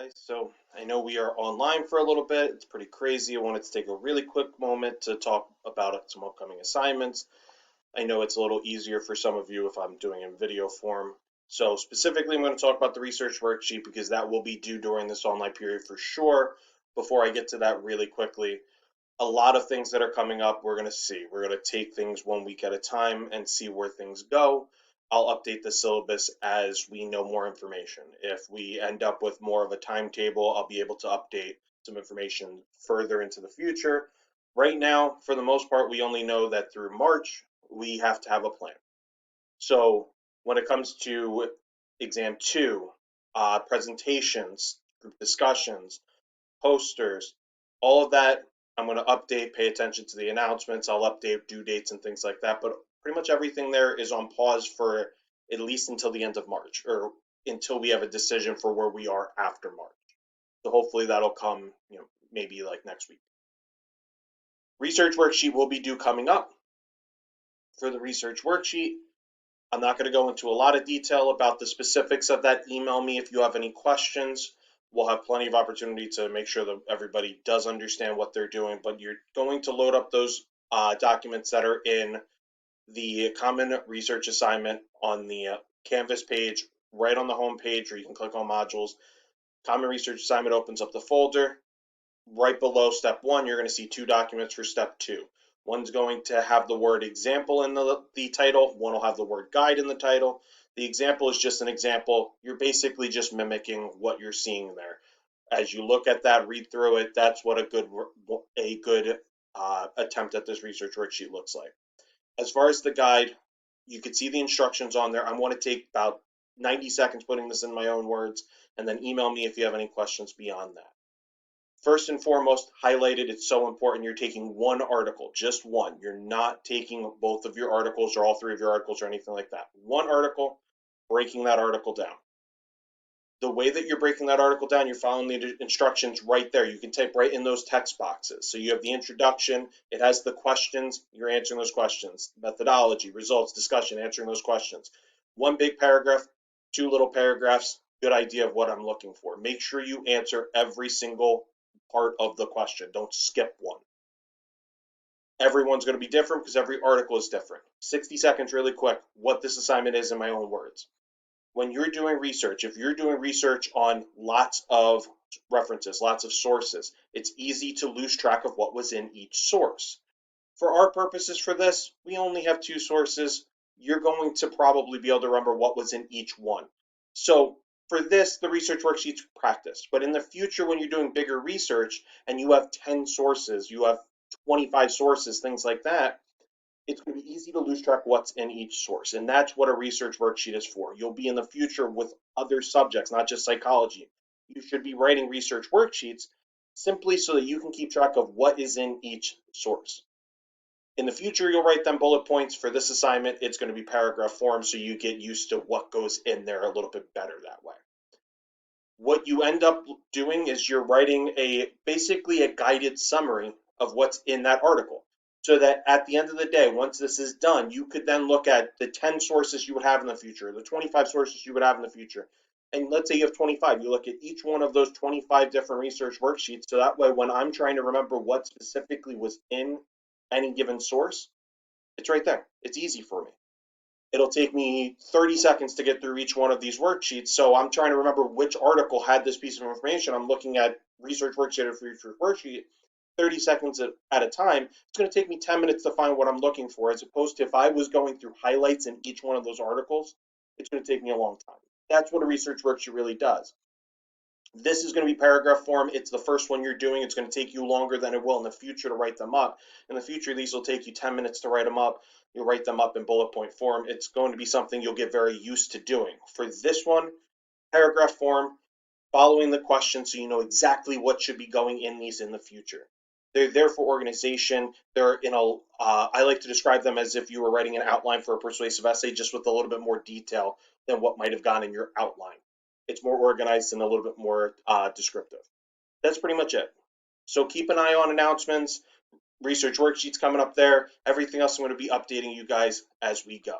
Okay, so I know we are online for a little bit. It's pretty crazy. I wanted to take a really quick moment to talk about some upcoming assignments. I know it's a little easier for some of you if I'm doing it in video form. So specifically, I'm going to talk about the research worksheet because that will be due during this online period for sure. Before I get to that really quickly, a lot of things that are coming up, we're going to see. We're going to take things 1 week at a time and see where things go. I'll update the syllabus as we know more information. If we end up with more of a timetable, I'll be able to update some information further into the future. Right now, for the most part, we only know that through March, we have to have a plan. So when it comes to exam two, presentations, group discussions, posters, all of that, I'm going to update, pay attention to the announcements. I'll update due dates and things like that. But pretty much everything there is on pause for at least until the end of March or until we have a decision for where we are after March. So hopefully that'll come, maybe like next week. Research worksheet will be due coming up. For the research worksheet, I'm not going to go into a lot of detail about the specifics of that. Email me if you have any questions. We'll have plenty of opportunity to make sure that everybody does understand what they're doing, but you're going to load up those documents that are in the common research assignment on the Canvas page, right on the home page, or you can click on modules. Common research assignment opens up the folder. Right below step one, you're going to see two documents for step two. One's going to have the word example in the title. One will have the word guide in the title. The example is just an example. You're basically just mimicking what you're seeing there. As you look at that, read through it, that's what a good attempt at this research worksheet looks like. As far as the guide, you can see the instructions on there. I want to take about 90 seconds putting this in my own words, and then email me if you have any questions beyond that. First and foremost, highlighted, it's so important you're taking one article, just one. You're not taking both of your articles or all three of your articles or anything like that. One article, breaking that article down. The way that you're breaking that article down, you're following the instructions right there. You can type right in those text boxes. So you have the introduction, it has the questions, you're answering those questions. Methodology, results, discussion, answering those questions. One big paragraph, two little paragraphs, good idea of what I'm looking for. Make sure you answer every single part of the question. Don't skip one. Everyone's going to be different because every article is different. 60 seconds really quick, what this assignment is in my own words. When you're doing research, if you're doing research on lots of references, lots of sources, it's easy to lose track of what was in each source. For our purposes for this, we only have two sources. You're going to probably be able to remember what was in each one. So for this, the research worksheet's practice. But in the future, when you're doing bigger research and you have 10 sources, you have 25 sources, things like that, it's going to be easy to lose track what's in each source. And that's what a research worksheet is for. You'll be in the future with other subjects, not just psychology. You should be writing research worksheets simply so that you can keep track of what is in each source. In the future, you'll write them bullet points. For this assignment, it's going to be paragraph form, so you get used to what goes in there a little bit better that way. What you end up doing is you're writing basically a guided summary of what's in that article. So that at the end of the day, once this is done, you could then look at the 10 sources you would have in the future, the 25 sources you would have in the future. And let's say you have 25, you look at each one of those 25 different research worksheets. So that way, when I'm trying to remember what specifically was in any given source, it's right there. It's easy for me. It'll take me 30 seconds to get through each one of these worksheets. So I'm trying to remember which article had this piece of information. I'm looking at research worksheet after research worksheet, 30 seconds at a time. It's going to take me 10 minutes to find what I'm looking for, as opposed to if I was going through highlights in each one of those articles, it's going to take me a long time. That's what a research worksheet really does. This is going to be paragraph form. It's the first one you're doing. It's going to take you longer than it will in the future to write them up. In the future, these will take you 10 minutes to write them up. You'll write them up in bullet point form. It's going to be something you'll get very used to doing. For this one, paragraph form, following the question so you know exactly what should be going in these in the future. They're there for organization. They're I like to describe them as if you were writing an outline for a persuasive essay, just with a little bit more detail than what might have gone in your outline. It's more organized and a little bit more descriptive. That's pretty much it. So keep an eye on announcements, research worksheets coming up there. Everything else I'm going to be updating you guys as we go.